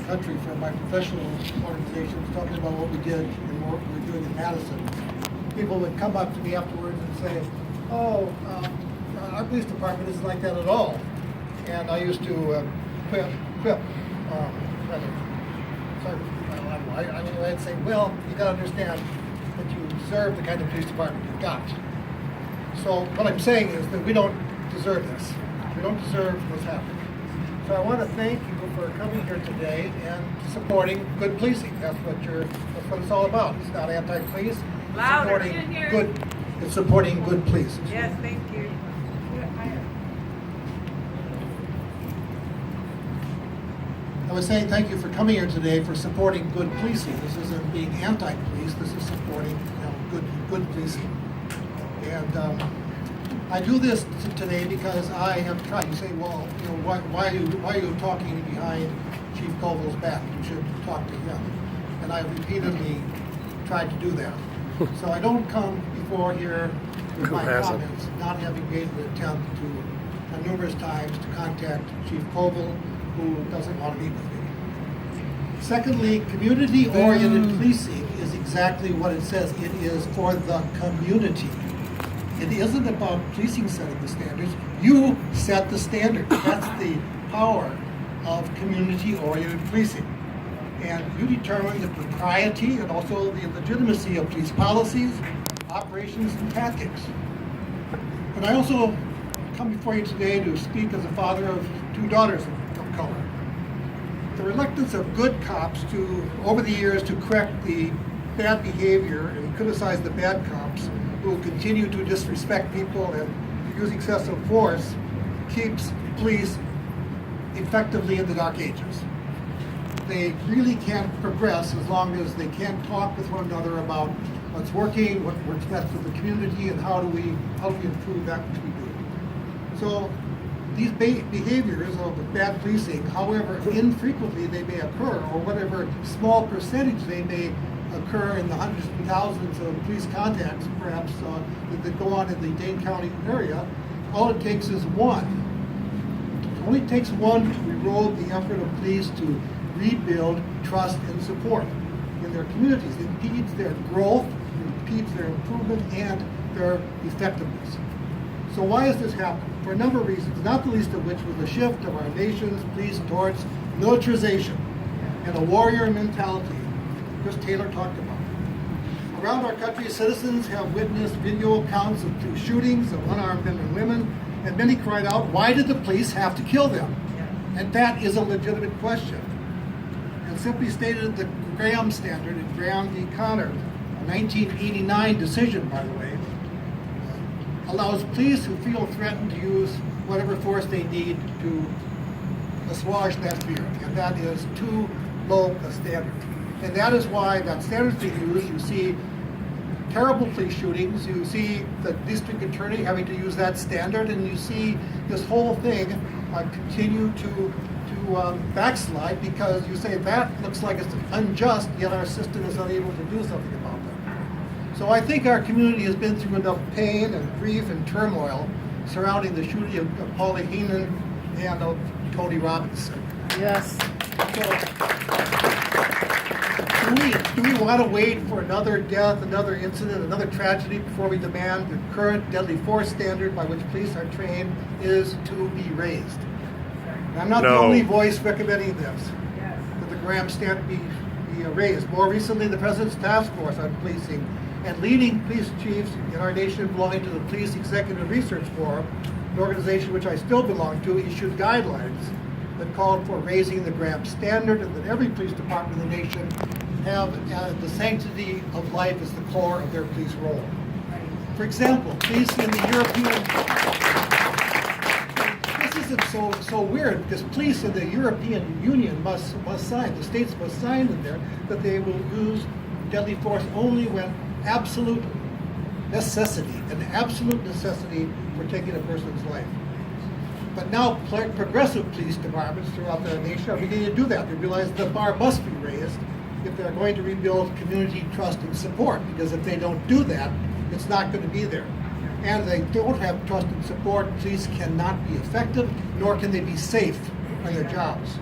country from my professional organizations, talking about what we did and what we were doing in Madison. People would come up to me afterwards and say, oh, our police department isn't like that at all. And I used to I'd say, well, you got to understand that you deserve the kind of police department you got. So what I'm saying is that we don't deserve this. We don't deserve what's happening. So I want to thank you for coming here today and supporting good policing. That's what it's all about. It's not anti-police. Louder. It's supporting good police. Yes, thank you. I was saying thank you for coming here today for supporting good policing. This isn't being anti-police. This is supporting good policing. And I do this today because I have tried. You say, well, why are you talking behind Chief Koval's back? You should talk to him. And I repeatedly tried to do that. So I don't come before here with my comments, not having made an attempt to numerous times to contact Chief Koval, who doesn't want to meet with me. Secondly, community-oriented policing is exactly what it says. It is for the community. It isn't about policing setting the standards. You set the standard. That's the power of community-oriented policing. And you determine the propriety and also the legitimacy of police policies, operations, and tactics. And I also come before you today to speak as a father of two daughters of color. The reluctance of good cops to, over the years, to correct the bad behavior and criticize the bad cops who continue to disrespect people and use excessive force keeps police effectively in the dark ages. They really can't progress as long as they can't talk with one another about what's working, what works best for the community, and how do we improve that which we do. So these behaviors of bad policing, however infrequently they may occur, or whatever small percentage they may occur in the hundreds and thousands of police contacts, perhaps, that go on in the Dane County area, all it takes is one. It only takes one to erode the effort of police to rebuild trust and support in their communities. It impedes their growth, it impedes their improvement, and their effectiveness. So why has this happened? For a number of reasons, not the least of which was the shift of our nation's police towards militarization and a warrior mentality Chris Taylor talked about. Around our country, citizens have witnessed video accounts of police shootings of unarmed men and women, and many cried out, why did the police have to kill them? And that is a legitimate question. And simply stated, the Graham standard in Graham v. Connor, a 1989 decision, by the way, allows police who feel threatened to use whatever force they need to assuage that fear. And that is too low a standard. And that is why that standard is being used. You see terrible police shootings, you see the district attorney having to use that standard, and you see this whole thing continue to backslide because you say that looks like it's unjust, yet our system is unable to do something about that. So I think our community has been through enough pain and grief and turmoil surrounding the shooting of Paulie Heenan and of Tony Robinson. Yes. Do we want to wait for another death, another incident, another tragedy before we demand the current deadly force standard by which police are trained is to be raised? And I'm not the only voice recommending this, that the Graham standard be raised. More recently, the President's Task Force on Policing and leading police chiefs in our nation belonging to the Police Executive Research Forum, an organization which I still belong to, issued guidelines that called for raising the Graham standard and that every police department in the nation have the sanctity of life as the core of their police role. For example, police in the European... This isn't so weird because police in the European Union must sign, the states must sign in there that they will use deadly force only when absolute necessity, an absolute necessity for taking a person's life. But now progressive police departments throughout the nation are beginning to do that. They realize the bar must be raised if they're going to rebuild community trust and support, because if they don't do that, it's not going to be there. And they don't have trust and support, police cannot be effective, nor can they be safe on their jobs.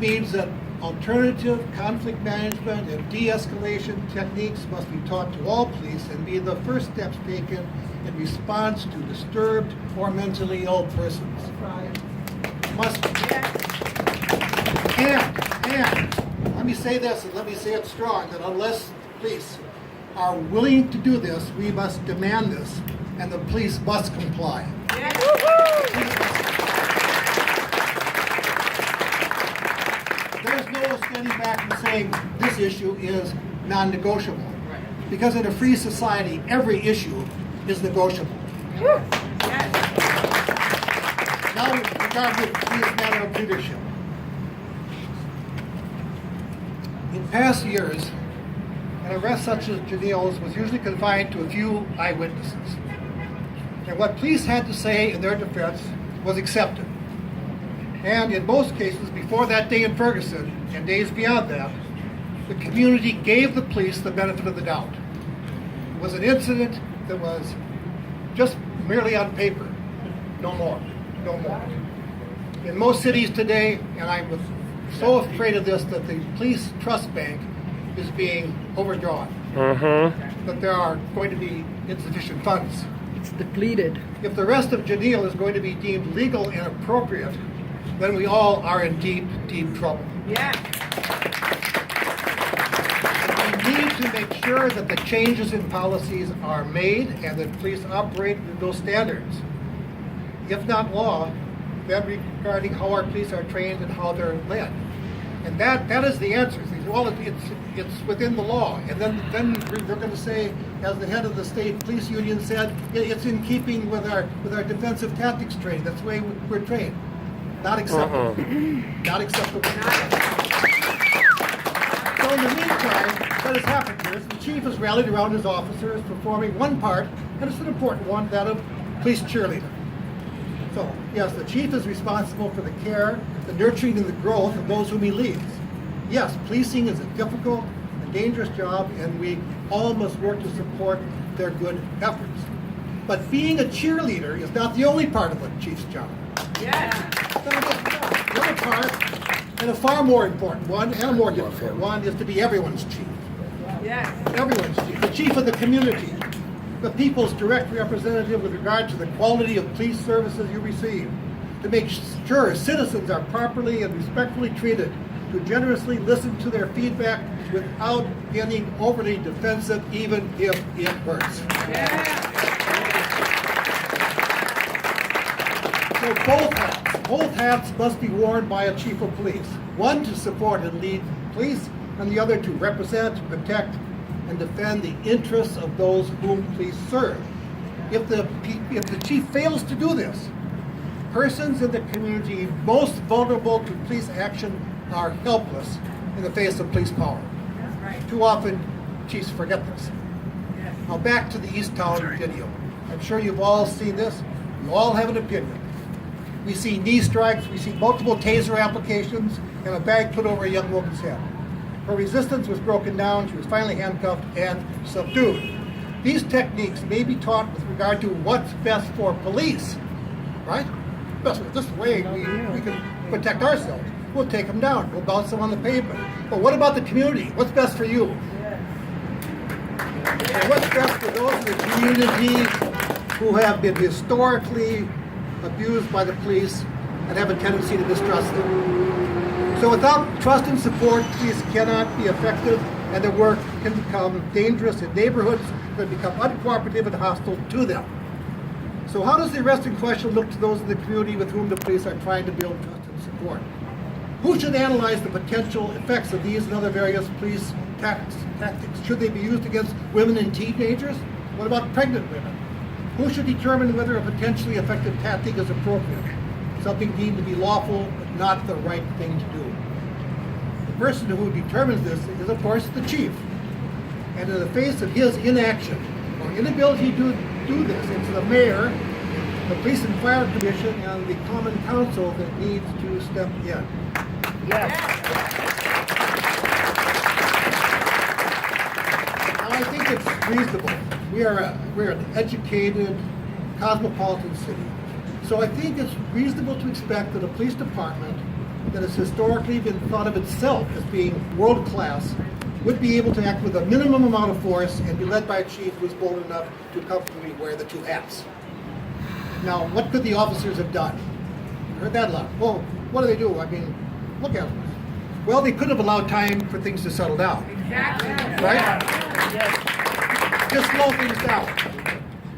means that alternative conflict management and de-escalation techniques must be taught to all police and be the first steps taken in response to disturbed or mentally ill persons. Must be. And let me say this, and let me say it strong, that unless police are willing to do this, we must demand this, and the police must comply. There's no standing back and saying this issue is non-negotiable. Because in a free society, every issue is negotiable. Now, with regard to this matter of leadership. In past years, an arrest such as Janelle's was usually confined to a few eyewitnesses. And what police had to say in their defense was accepted. And in most cases, before that day in Ferguson, and days beyond that, the community gave the police the benefit of the doubt. It was an incident that was just merely on paper, no more, no more. In most cities today, and I was so afraid of this, that the police trust bank is being overdrawn. That there are going to be insufficient funds. It's depleted. If the arrest of Janelle is going to be deemed legal and appropriate, then we all are in deep, deep trouble. Yeah. We need to make sure that the changes in policies are made and that police operate with those standards. If not law, then regarding how our police are trained and how they're led. And that is the answer. Well, it's within the law. And then they're going to say, as the head of the state police union said, it's in keeping with our defensive tactics training. That's the way we're trained. Not acceptable. Not acceptable. So in the meantime, what has happened here is the chief has rallied around his officers, performing one part, and it's an important one, that of police cheerleader. So, yes, the chief is responsible for the care, the nurturing, and the growth of those whom he leads. Yes, policing is a difficult and dangerous job, and we all must work to support their good efforts. But being a cheerleader is not the only part of the chief's job. Yeah. The other part, and a far more important one, and a more difficult one, is to be everyone's chief. Yeah. Everyone's chief, the chief of the community, the people's direct representative with regard to the quality of police services you receive, to make sure citizens are properly and respectfully treated, to generously listen to their feedback without getting overly defensive, even if it hurts. Yeah. So both hats must be worn by a chief of police. One to support and lead police, and the other to represent, protect, and defend the interests of those whom police serve. If the chief fails to do this, persons in the community most vulnerable to police action are helpless in the face of police power. That's right. Too often, chiefs forget this. Yes. Now back to the East Town video. I'm sure you've all seen this. You all have an opinion. We see knee strikes, we see multiple taser applications, and a bag put over a young woman's head. Her resistance was broken down, she was finally handcuffed and subdued. These techniques may be taught with regard to what's best for police, right? This way we can protect ourselves. We'll take them down, we'll bounce them on the pavement. But what about the community? What's best for you? And what's best for those in the community who have been historically abused by the police and have a tendency to mistrust them? So without trust and support, police cannot be effective, and their work can become dangerous in neighborhoods that become uncooperative and hostile to them. So how does the arrest in question look to those in the community with whom the police are trying to build trust and support? Who should analyze the potential effects of these and other various police tactics? Should they be used against women and teenagers? What about pregnant women? Who should determine whether a potentially effective tactic is appropriate? Something deemed to be lawful, but not the right thing to do. The person who determines this is, of course, the chief. And in the face of his inaction or inability to do this, it's the mayor, the police and fire commission, and the common council that needs to step in. Yes. Now, I think it's reasonable. We're an educated, cosmopolitan city. So I think it's reasonable to expect that a police department that has historically been thought of itself as being world-class would be able to act with a minimum amount of force and be led by a chief who is bold enough to comfortably wear the two hats. Now, what could the officers have done? You heard that a lot. Well, what do they do? I mean, look at them. Well, they could have allowed time for things to settle down, Exactly. right? Just slow things down.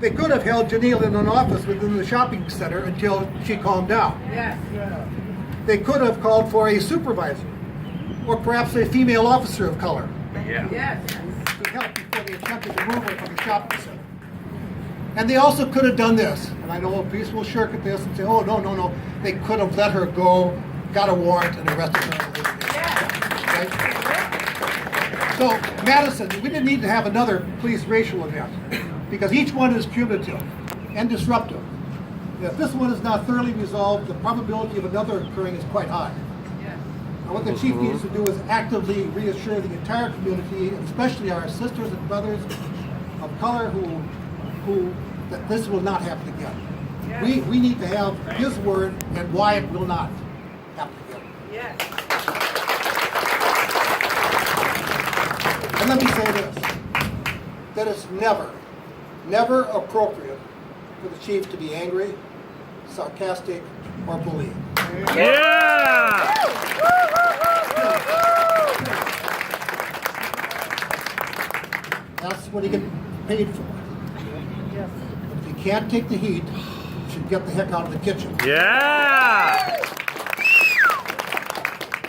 They could have held Janelle in an office within the shopping center until she calmed down. Yes. They could have called for a supervisor, or perhaps a female officer of color, Yes. to help before they attempted to move her from the shopping center. And they also could have done this, and I know police will shirk at this and say, oh, no. They could have let her go, got a warrant, and arrested her. Right? So, Madison, we didn't need to have another police racial event, because each one is cumulative and disruptive. If this one is not thoroughly resolved, the probability of another occurring is quite high. Yes. And what the chief needs to do is actively reassure the entire community, especially our sisters and brothers of color who that this will not happen again. Yes. We need to have his word and why it will not happen again. Yes. And let me say this, that it's never appropriate for the chief to be angry, sarcastic, or bullying. Yeah! That's what he gets paid for. Yes. If you can't take the heat, you should get the heck out of the kitchen. Yeah!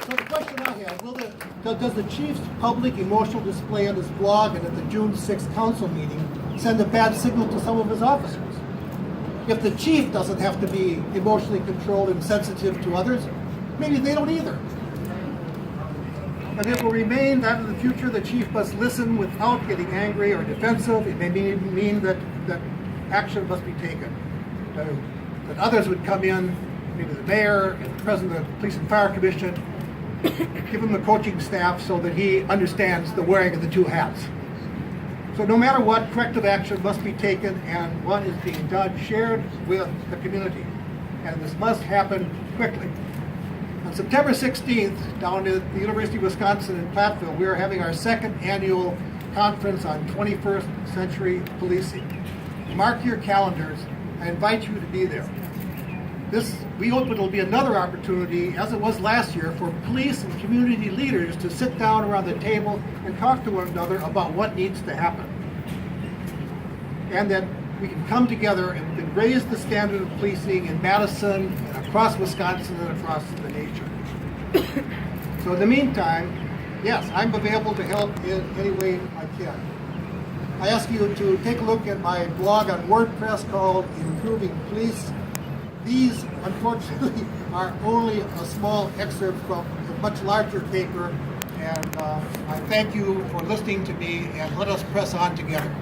So the question I have, does the chief's public emotional display on his blog and at the June 6th council meeting send a bad signal to some of his officers? If the chief doesn't have to be emotionally controlled and sensitive to others, maybe they don't either. And it will remain that in the future the chief must listen without getting angry or defensive. It may mean that action must be taken. That others would come in, maybe the mayor and the president of the Police and Fire Commission, give him the coaching staff so that he understands the wearing of the two hats. So no matter what, corrective action must be taken, and what is being done shared with the community. And this must happen quickly. On September 16th, down at the University of Wisconsin in Platteville, we are having our second annual conference on 21st century policing. Mark your calendars. I invite you to be there. We hope it will be another opportunity, as it was last year, for police and community leaders to sit down around the table and talk to one another about what needs to happen. And that we can come together and raise the standard of policing in Madison and across Wisconsin and across the nation. So in the meantime, yes, I'm available to help in any way I can. I ask you to take a look at my blog on WordPress called Improving Police. These, unfortunately, are only a small excerpt from a much larger paper, and I thank you for listening to me, and let us press on together.